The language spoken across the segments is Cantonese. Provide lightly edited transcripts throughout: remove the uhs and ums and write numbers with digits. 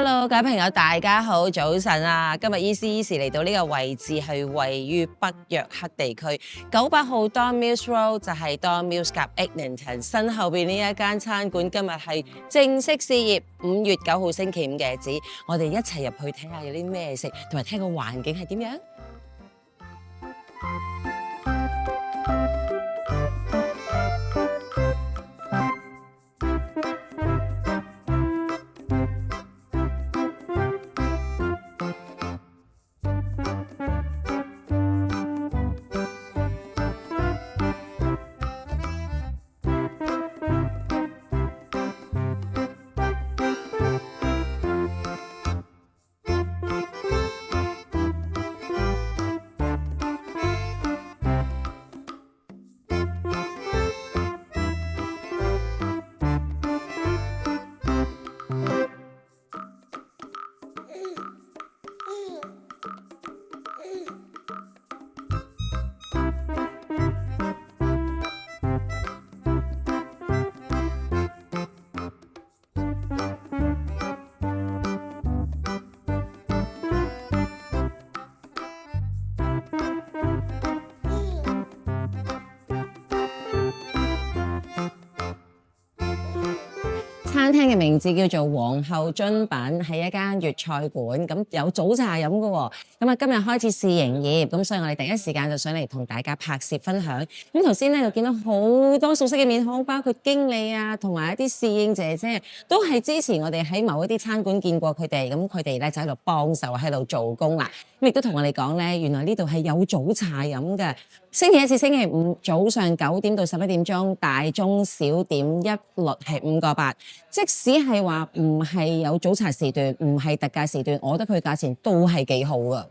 Hello， 各位朋友，大家好，早晨啊！今日Easy 嚟到呢個位置係位於北約克地區98號 Don Mills Road， 就係 Don Mills 夾 Eglinton 身後邊呢一間餐館，今日係正式試業，5月9號星期五嘅日子，我哋一齊入去睇下有啲咩食，同埋聽個環境係點樣。餐廳嘅名字叫做皇后樽品，係一間粵菜館，咁有早茶飲嘅喎。咁啊，今日開始試營業，咁所以我哋第一時間就上嚟同大家拍攝分享。咁頭先咧就見到好多熟悉嘅面孔，包括經理啊，同埋一啲侍應姐姐，都係之前我哋喺某一啲餐館見過佢哋，咁佢哋咧就喺度幫手喺度做工啦。咁亦都同我哋講咧，原來呢度係有早茶飲嘅。星期一至星期五早上9點到11點鐘，大中小點一律係5個8。即使係話唔係有早茶時段，唔係特價時段，我覺得佢價錢都係幾好㗎。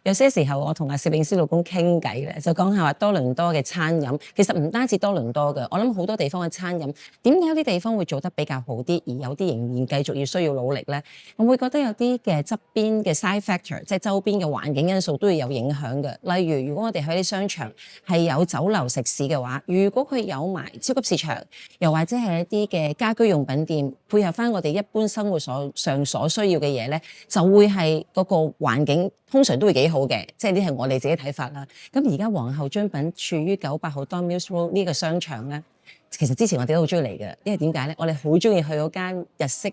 有些時候我同阿攝影師老公傾偈咧，就講下話多倫多嘅餐飲，其實唔單止多倫多嘅，我諗好多地方嘅餐飲，點解有啲地方會做得比較好啲，而有啲仍然繼續要需要努力咧？我會覺得有啲嘅側邊嘅 side factor， 即係周邊嘅環境因素都會有影響嘅。例如，如果我哋喺啲商場係有酒樓食肆嘅話，如果佢有埋超級市場，又或者係一啲嘅家居用品店，配合翻我哋一般生活上所需要嘅嘢咧，就會係嗰個環境通常都會幾好嘅，即係呢係我哋自己睇法啦。咁而家皇后樽品處於98號 Don Mills Road 呢個商場咧，其實之前我哋都好中意嚟嘅，因為點解咧？我哋好中意去嗰間日式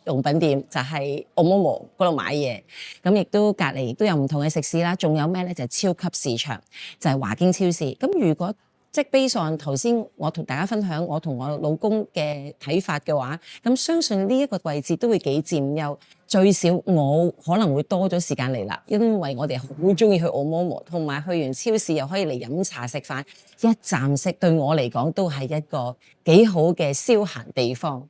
用品店，就係 Omomo 嗰度買嘢。咁亦都隔離都有唔同嘅食肆啦，仲有咩咧？就係超級市場，就係華京超市。咁如果即係 based on頭先我同大家分享我同我老公嘅睇法嘅話，咁相信呢一個位置都會幾佔優。最少我可能會多咗時間嚟啦，因為我哋好中意去 Omomo， 同埋去完超市又可以嚟飲茶食飯，一站式對我嚟講都係一個幾好嘅消閒地方。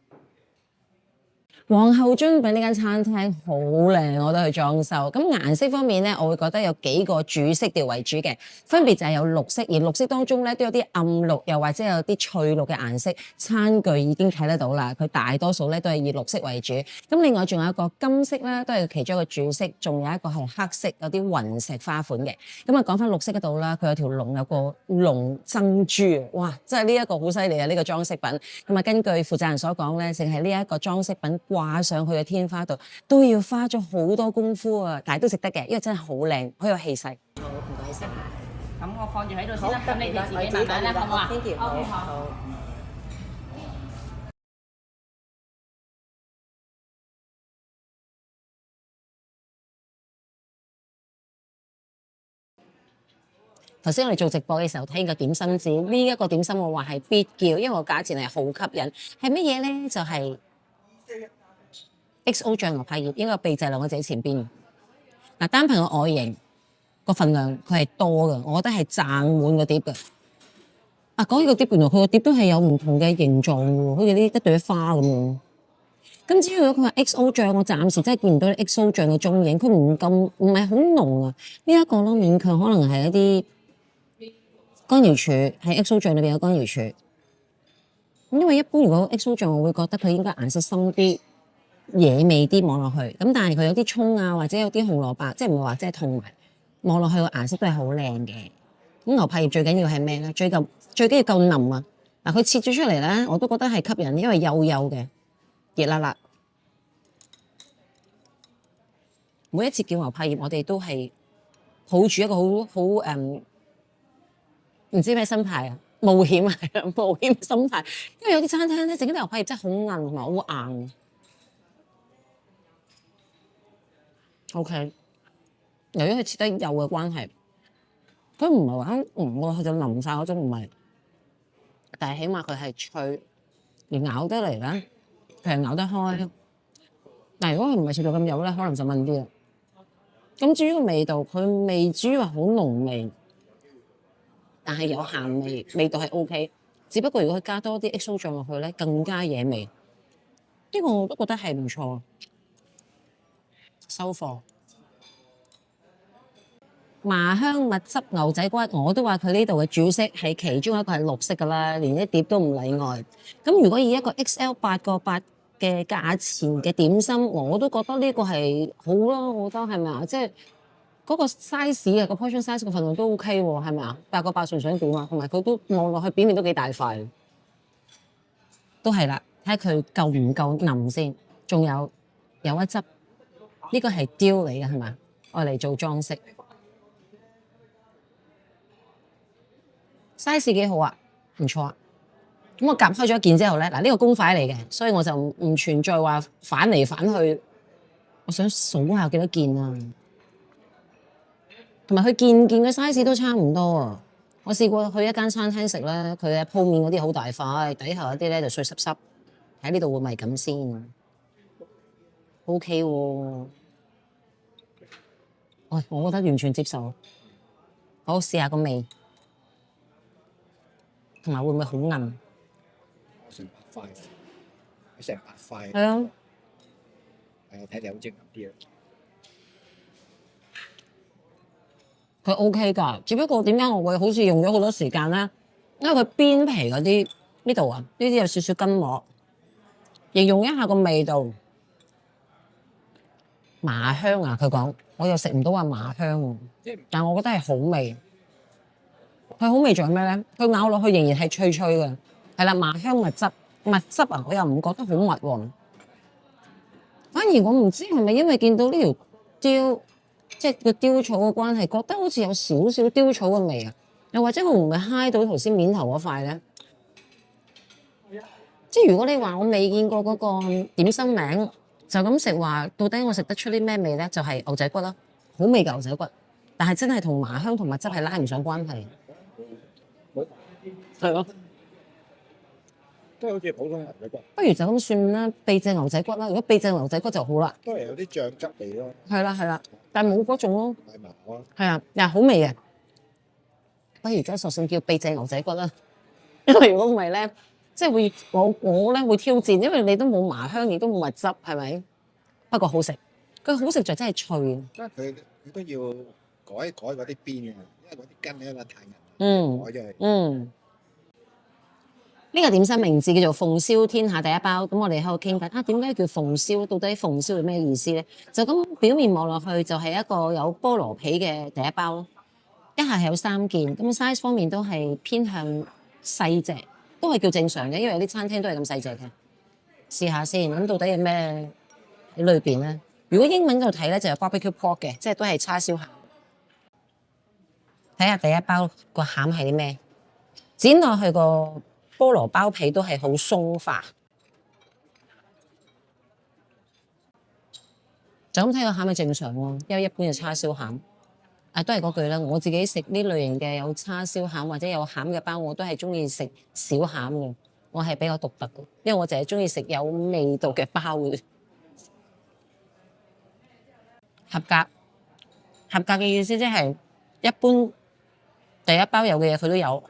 皇后樽品呢間餐廳好靚，我覺得佢裝修。咁顏色方面咧，我會覺得有幾個主色調為主嘅，分別就係有綠色，而綠色當中咧都有啲暗綠，又或者有啲翠綠嘅顏色。餐具已經睇得到啦，佢大多數咧都係以綠色為主。咁另外仲有一個金色啦，都係其中一個主色，仲有一個係黑色，有啲雲石花款嘅。咁啊講翻綠色嗰度啦，佢有條龍，有個龍珍珠，哇！真係呢一個好犀利啊！呢個裝飾品。咁啊，根據負責人所講咧，淨係呢一個裝飾品掛上去嘅天花度都要花咗好多功夫啊，但係都值得嘅，因為真係好靚，好有氣勢。好，唔該晒。咁我放住喺度先啦，咁你哋自己慢慢啦，好唔好啊？OK，好。頭先我哋做直播嘅時候睇個點心紙，呢一個點心我話係必叫，因為個價錢係好吸引。係乜嘢咧？就係 XO 醬牛柏葉，應該備製兩個字喺前邊。嗱，單憑個外形個份量，佢係多嘅，我覺得係賺滿個碟嘅。啊，講起個碟，原來佢個碟都係有唔同嘅形狀嘅，好似呢一朵花咁樣。咁至於如果佢話 XO 醬，我暫時真係見唔到 XO 醬嘅蹤影，佢唔係好濃啊。呢一個咯，勉強可能係一啲乾瑤柱，喺 XO 醬裏邊有乾瑤柱。因為一般如果 XO 醬，我會覺得佢應該顏色深啲。野味啲望落去，咁但係佢有啲葱啊，或者有啲紅蘿蔔，即係唔係話即係同埋望落去個顏色都係好靚嘅。咁牛柏葉最緊要係咩咧？最緊要夠腍啊！嗱，佢切咗出嚟咧，我都覺得係吸引，因為幼幼嘅熱辣辣。每一次叫牛柏葉，我哋都係抱住一個好唔知咩心態啊，冒險啊，冒險心態。因為有啲餐廳咧整啲牛柏葉真係好硬同埋好硬。OK， 由於佢切得幼嘅關係，佢唔係話佢就腍晒嗰種唔係，但係起碼佢係脆，而咬得嚟咧，佢係咬得開。但係如果佢唔係切到咁幼咧，可能就問啲啦。咁至於個味道，佢未至於話好濃味，但係有鹹味，味道係 OK。只不過如果佢加多啲 XO 醬落去咧，更加惹味。呢個我都覺得係唔錯。收貨。麻香蜜汁牛仔骨，我都話佢呢度嘅主色係其中一個係綠色㗎啦，連一碟都唔例外。咁如果以一個 XL 8個8嘅價錢嘅點心，我都覺得呢個係好咯，我覺得係咪啊？即係嗰個 size 啊，個 portion size 個份量都 OK 喎，係咪啊？8個8算唔算點啊？同埋佢都望落去表面都幾大塊，都係啦。睇下佢夠唔夠腍先。仲有一汁，呢個係雕嚟嘅係咪？愛嚟做裝飾。size 幾好啊，唔錯啊。咁我夾開咗一件之後咧，嗱呢個公筷嚟嘅，所以我就唔存在話反嚟反去。我想數下幾多件啊，同埋佢件嘅 size 都差唔多啊。我試過去一間餐廳食咧，佢嘅鋪面嗰啲好大塊，底下嗰啲咧就碎濕濕。喺呢度會咪咁先 ？OK 喎，我覺得完全接受。好，試下個味。同埋會唔會好韌？成8塊，成8塊。係啊，睇你好精啲啊！佢 OK 㗎，只不過點解我會好似用咗好多時間咧？因為佢邊皮嗰啲呢度啊，呢啲有少少筋膜。形容一下個味道，麻香啊！佢講，我又食唔到話麻香喎，但係我覺得係好味。佢好味仲有咩咧？佢咬落去仍然係脆脆嘅，係啦，麻香蜜汁啊，我又唔覺得好密喎。反而我唔知係咪因為見到呢條雕，即係個雕草嘅關係，覺得好似有少少雕草嘅味啊。又或者我唔係揩到頭先面頭嗰塊咧？即係如果你話我未見過嗰個點心名，就咁食話，到底我食得出啲咩味咧？就係牛仔骨啦，好味嘅牛仔骨，但係真係同麻香同蜜汁係拉唔上關係。係咯，都係好似普通牛仔骨。不如就咁算啦，秘製牛仔骨啦。如果秘製牛仔骨就好啦。都係有啲醬汁味咯。係啦，但係冇嗰種咯。係麻啊！係啊，又好味嘅。不如真係索性叫秘製牛仔骨啦，因為如果唔係咧，即係會我咧會挑戰，因為你都冇麻香，亦都冇蜜汁，係咪？不過好食，佢好食就真係脆。因為佢都要改嗰啲邊嘅，因為嗰啲筋咧太硬。改咗佢。呢個點心名字叫做鳳燒天下第一包，咁我哋喺度傾緊啊，點解叫鳳燒？到底鳳燒係咩意思咧？就咁表面望落去就係一個有菠蘿皮嘅第一包咯，一下係有3件，咁 size 方面都係偏向細隻，都係叫正常嘅，因為有啲餐廳都係咁細隻嘅。試下先，咁到底有咩喺裏邊咧？如果英文嗰度睇咧，就有 barbecue pork 嘅，即係都係叉燒餡。睇下第一包個餡係啲咩？剪落去個菠蘿包皮都係好鬆化，就咁睇個餡係正常喎，因為一般嘅叉燒餡。都係嗰句啦，我自己食呢類型嘅有叉燒餡或者有餡嘅包，我都係中意食小餡嘅，我係比較獨特嘅，因為我淨係中意食有味道嘅包嘅。合格嘅意思即係一般第一包有嘅嘢佢都有。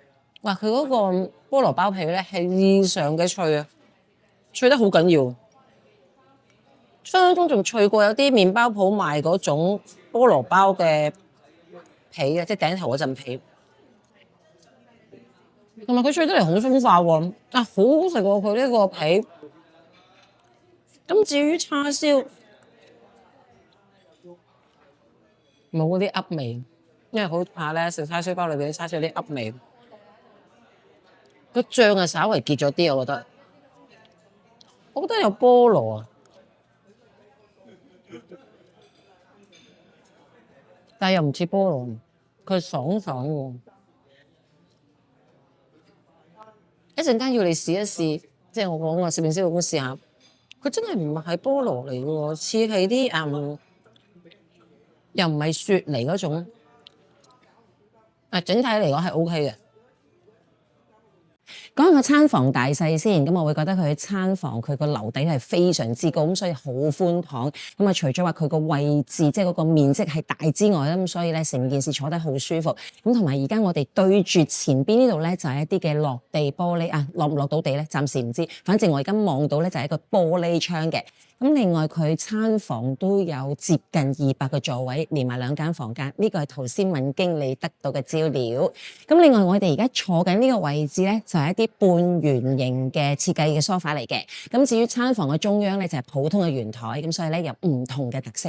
哇！佢嗰個菠蘿包皮咧係異常嘅脆啊，脆得好緊要，分分鐘仲脆過有啲麵包鋪賣嗰種菠蘿包嘅皮啊，即係頂頭嗰陣皮。同埋佢脆得嚟好鬆化喎，好好食喎佢呢個皮。咁至於叉燒，冇嗰啲噏味，因為好怕咧食叉燒包裏邊啲叉燒有啲噏味。個醬啊，稍微結咗啲，我覺得有菠蘿啊，但係又唔似菠蘿，佢爽爽喎。一陣間要你試一試，即係我講話攝影師老公試下，佢真係唔係菠蘿嚟嘅喎，似係啲又唔係雪梨嗰種。整體嚟講係 O K 嘅。講下個餐房大細先，咁我會覺得佢嘅餐房佢個樓底係非常之高，咁所以好寬敞。咁啊，除咗話佢個位置即係嗰個面積係大之外咧，咁所以咧成件事坐得好舒服。咁同埋而家我哋對住前邊呢度咧就係一啲嘅落地玻璃啊，落唔落到地咧暫時唔知，反正我而家望到咧就係一個玻璃窗嘅。咁另外佢餐房都有接近200個座位，連埋2間房間。呢個係頭先問經理得到嘅資料。咁另外我哋而家坐緊呢個位置咧，就係一啲半圓形嘅設計嘅梳化嚟嘅。咁至於餐房嘅中央咧，就係普通嘅圓台，咁所以咧有唔同嘅特色。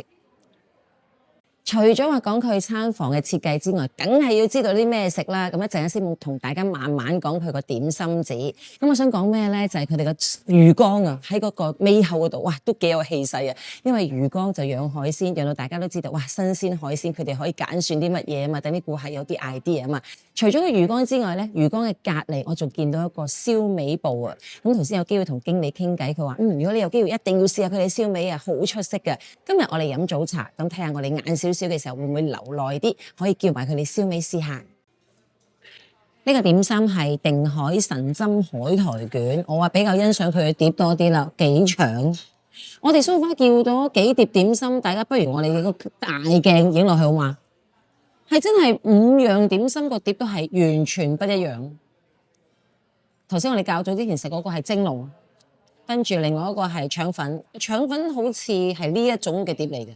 除咗話講佢餐房嘅設計之外，梗係要知道啲咩食啦。咁一陣間先同大家慢慢講佢個點心紙。咁我想講咩咧？就係佢哋個魚缸啊，喺嗰個尾後嗰度，哇，都幾有氣勢啊！因為魚缸就養海鮮，養到大家都知道，哇，新鮮海鮮佢哋可以揀選啲乜嘢啊嘛，等啲顧客有啲 idea 啊嘛。除咗個魚缸之外咧，魚缸嘅隔離我仲見到一個燒味部啊。咁頭先有機會同經理傾偈，佢話如果你有機會一定要試下佢哋燒味啊，好出色嘅。今日我哋飲早茶，咁睇下我哋晏少少嘅時候會唔會留耐啲，可以叫埋佢哋燒味試下。呢個點心係定海神針海苔卷，我話比較欣賞佢嘅碟多啲啦，幾長。我哋so far叫咗幾碟點心，大家不如我哋個大鏡影落去好嘛？係真係5樣點心個碟都係完全不一樣。頭先我哋較早之前食嗰個係蒸籠，跟住另外一個係腸粉，腸粉好似係呢一種嘅碟嚟嘅，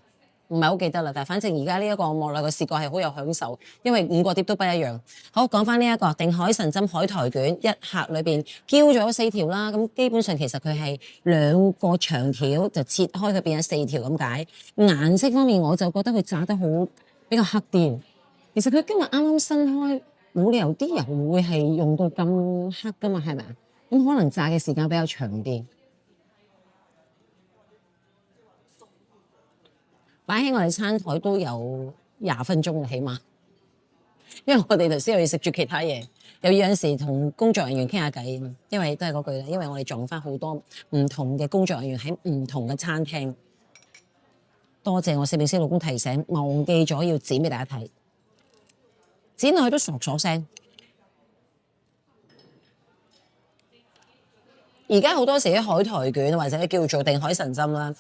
唔係好記得啦。但係反正而家呢一個我望落個視覺係好有享受，因為5個碟都不一樣。好，講翻呢一個定海神針海苔卷，一盒裏邊嬌咗4條啦。咁基本上其實佢係2個長條就切開佢變咗4條咁解。顏色方面我就覺得佢炸得好比較黑啲。其實佢今日啱啱新開，冇理由啲油會係用到咁黑噶嘛，係咪啊？咁可能炸嘅時間比較長啲。擺喺我哋餐台都有20分鐘啦，起碼。因為我哋頭先又要食住其他嘢，又要有陣時同工作人員傾下偈，因為都係嗰句啦，因為我哋撞翻好多唔同嘅工作人員喺唔同嘅餐廳。多謝我攝影師老公提醒，忘記咗要剪俾大家睇。剪落去都索聲。而家好多時啲海苔卷或者叫做定海神針啦，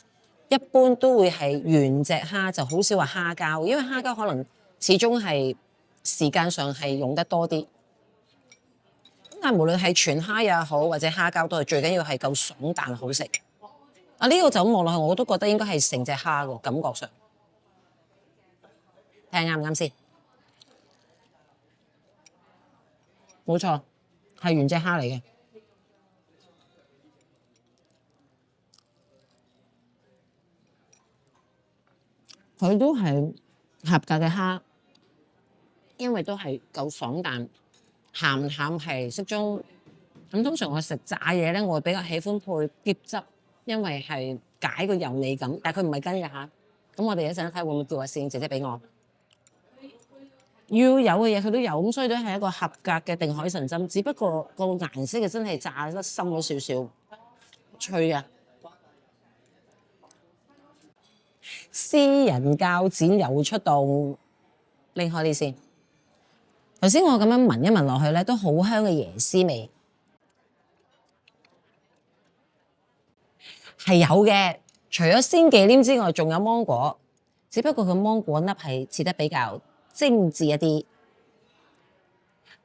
一般都會係原隻蝦，就好少話蝦膠，因為蝦膠可能始終係時間上係用得多啲。但係無論係全蝦也好，或者蝦膠都係最緊要係夠爽彈好食。啊，呢個就咁望落去，我都覺得應該係成隻蝦喎，感覺上。睇下啱唔啱先？冇錯，係原隻蝦嚟嘅。佢都係合格嘅蝦，因為都係夠爽彈，鹹淡係適中。咁通常我食炸嘢咧，我會比較喜歡配喼汁，因為係解個油膩感。但係佢唔係跟嘅嚇。咁我哋一陣睇會唔會叫阿攝影姐姐俾我？要有嘅嘢佢都有，咁所以都係一個合格嘅定海神針。只不過個顏色真係炸得深咗少少，脆啊！私人鉸剪又出動，拎開啲先。頭先我咁樣聞一聞落去咧，都好香嘅椰絲味，係有嘅。除咗鮮忌廉之外，仲有芒果，只不過佢芒果粒係切得比較精緻一啲。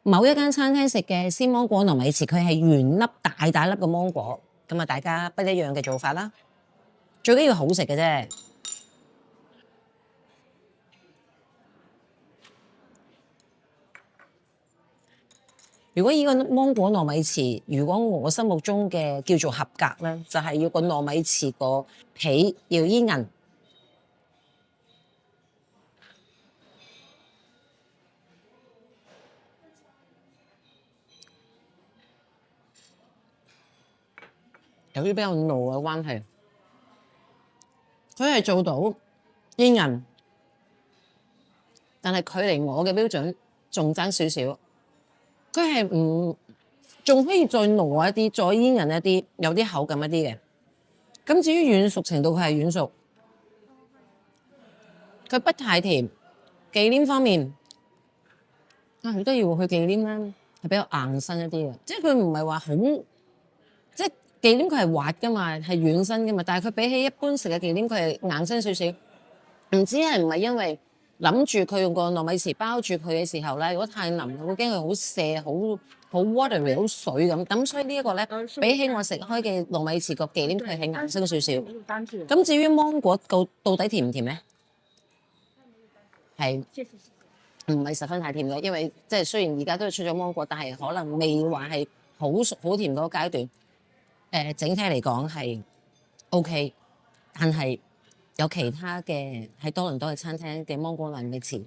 某一間餐廳食嘅鮮芒果糯米糍，佢係原粒大粒嘅芒果，咁啊大家不一樣嘅做法啦。最緊要好食嘅啫。如果依個芒果糯米糍，如果我心目中嘅叫做合格咧，就係要個糯米糍個皮要煙韌。由於比較糯嘅關係，佢係做到煙韌，但係距離我嘅標準仲爭少少。佢係唔仲可以再濃一啲，再煙韌一啲，有啲口感一啲嘅。咁至於軟熟程度，佢係軟熟，佢不太甜。忌廉方面，好得意喎！佢忌廉咧係比較硬身一啲嘅，即係佢唔係話好，即係忌廉佢係滑噶嘛，係軟身噶嘛，但係佢比起一般食嘅忌廉，佢係硬身少少。唔知係唔係因為諗住佢用個糯米糍包住佢嘅時候咧，如果太腍，我驚佢好瀉，好 watery 好水咁，所以呢一個咧，比起我食開嘅糯米糍個忌廉，佢係硬身少少。咁至於芒果到底甜唔甜咧？係唔係十分太甜嘅？因為即係雖然而家都係出咗芒果，但係可能未話係好熟好甜嗰個階段。整體嚟講係 OK， 但係有其他嘅喺多倫多嘅餐廳嘅芒果糯米糍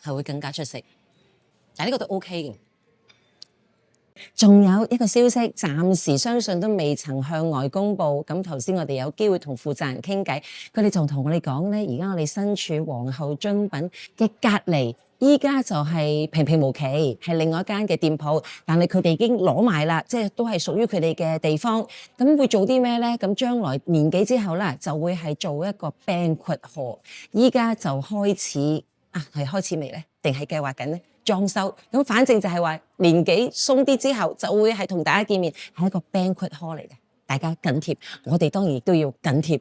係會更加出色，但係呢個都 OK 嘅。仲有一個消息，暫時相信都未曾向外公佈。咁頭先我哋有機會同負責人傾偈，佢哋仲同我哋講咧，而家我哋身處皇后樽品嘅隔離，依家就係平平無奇，係另外一間嘅店鋪，但係佢哋已經攞埋啦，即係都係屬於佢哋嘅地方。咁會做啲咩咧？咁將來年幾之後啦，就會係做一個 banquet hall。依家就開始係開始未咧？定係計劃緊咧？裝修咁，反正就係話年紀鬆啲之後，就會係同大家見面，係一個 banquet hall 嚟嘅。大家緊貼，我哋當然亦都要緊貼。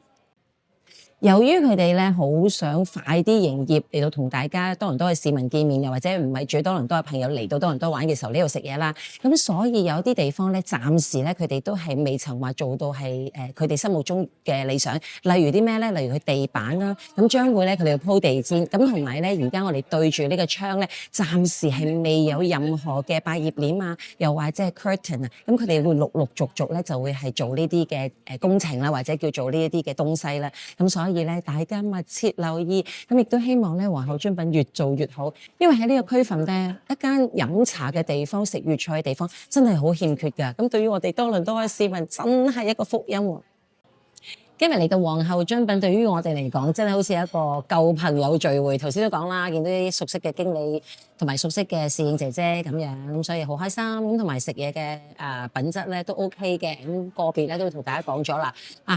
由於佢哋咧好想快啲營業嚟到同大家多倫多嘅市民見面，又或者唔係住多倫多嘅朋友嚟到多倫多玩嘅時候呢度食嘢啦，咁所以有啲地方咧暫時咧佢哋都係未曾話做到係佢哋心目中嘅理想。例如啲咩咧？例如佢地板啦，咁將會咧佢哋要鋪地氈，咁同埋咧而家我哋對住呢個窗咧，暫時係未有任何嘅百葉簾啊，又或者係 curtain 啊，咁佢哋會陸陸續續咧就會係做呢啲嘅工程啦，或者叫做呢一啲嘅東西啦，咁所以咧，大家密切留意，咁亦都希望咧皇后樽品越做越好，因為喺呢個區份咧，一間飲茶嘅地方、食粵菜嘅地方，真係好欠缺㗎。咁對於我哋多倫多嘅市民，真係一個福音喎。今日嚟到皇后樽品，對於我哋嚟講，真係好似一個舊朋友聚會。頭先都講啦，見到啲熟悉嘅經理同埋熟悉嘅侍應姐姐咁樣，咁所以好開心。咁同埋食嘢嘅品質咧都 OK 嘅。咁個別咧都同大家講咗啦。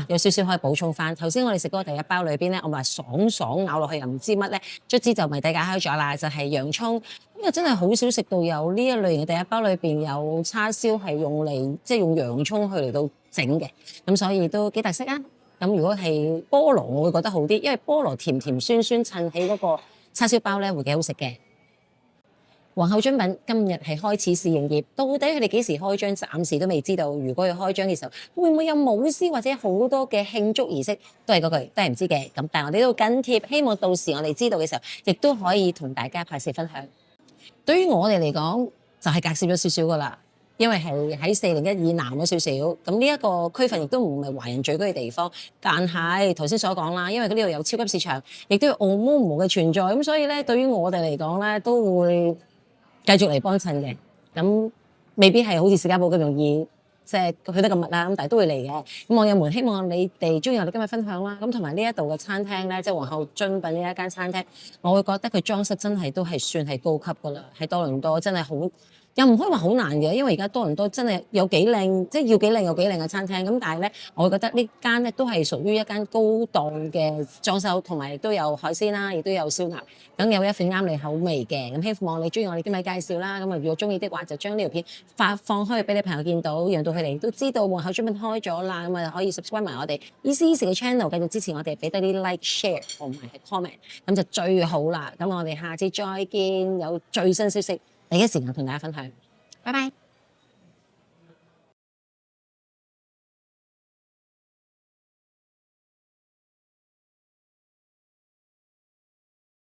有少少可以補充翻。頭先我哋食嗰個第一包裏邊咧，我咪話爽咬落去又唔知乜咧，卒之就咪底解開咗啦，就係洋葱。咁又真係好少食到有呢一類型嘅第一包裏邊有叉燒係用嚟即係用洋葱去嚟到整嘅，咁所以都幾特色啊！咁如果係菠蘿，我會覺得好啲，因為菠蘿甜甜酸酸襯起嗰個叉燒包咧，會幾好食嘅。皇后樽品今日係開始試營業，到底佢哋幾時開張，暫時都未知道。如果要開張嘅時候，會唔會有舞獅或者好多嘅慶祝儀式，都係嗰句，都係唔知嘅。咁但係我哋都緊貼，希望到時我哋知道嘅時候，亦都可以同大家拍攝分享。對於我哋嚟講，就係隔涉咗少少噶啦。因為係喺401以南咗少少，咁呢一個區份亦都唔係華人聚居嘅地方，但係頭先所講啦，因為佢呢度有超級市場，亦都有澳門嘅存在，咁所以咧對於我哋嚟講咧，都會繼續嚟幫襯嘅。咁未必係好似士嘉堡咁容易，即係去得咁密啦，咁但係都會嚟嘅。咁網友們希望你哋中意我哋今日分享啦。咁同埋呢一度嘅餐廳咧，即係皇后樽品呢一間餐廳，我會覺得佢裝飾真係都係算係高級噶啦，喺多倫多真係好。又唔可以話好難嘅，因為而家多倫多真係有幾靚，即係要幾靚有幾靚嘅餐廳。咁但係咧，我會覺得呢間咧都係屬於一間高檔嘅裝修，同埋亦都有海鮮啦，亦都有燒鴨，梗有一款啱你口味嘅。咁希望你中意我哋今日介紹啦。咁如果中意的話，就將呢條片放開俾你朋友見到，讓到佢哋都知道皇后樽品開咗啦。咁可以 subscribe 埋我哋 Easy Easy 嘅 channel， 繼續支持我哋，俾多啲 like、share 同埋係 comment， 咁就最好啦。咁我哋下次再見，有最新消息第一時間同大家分享，拜拜。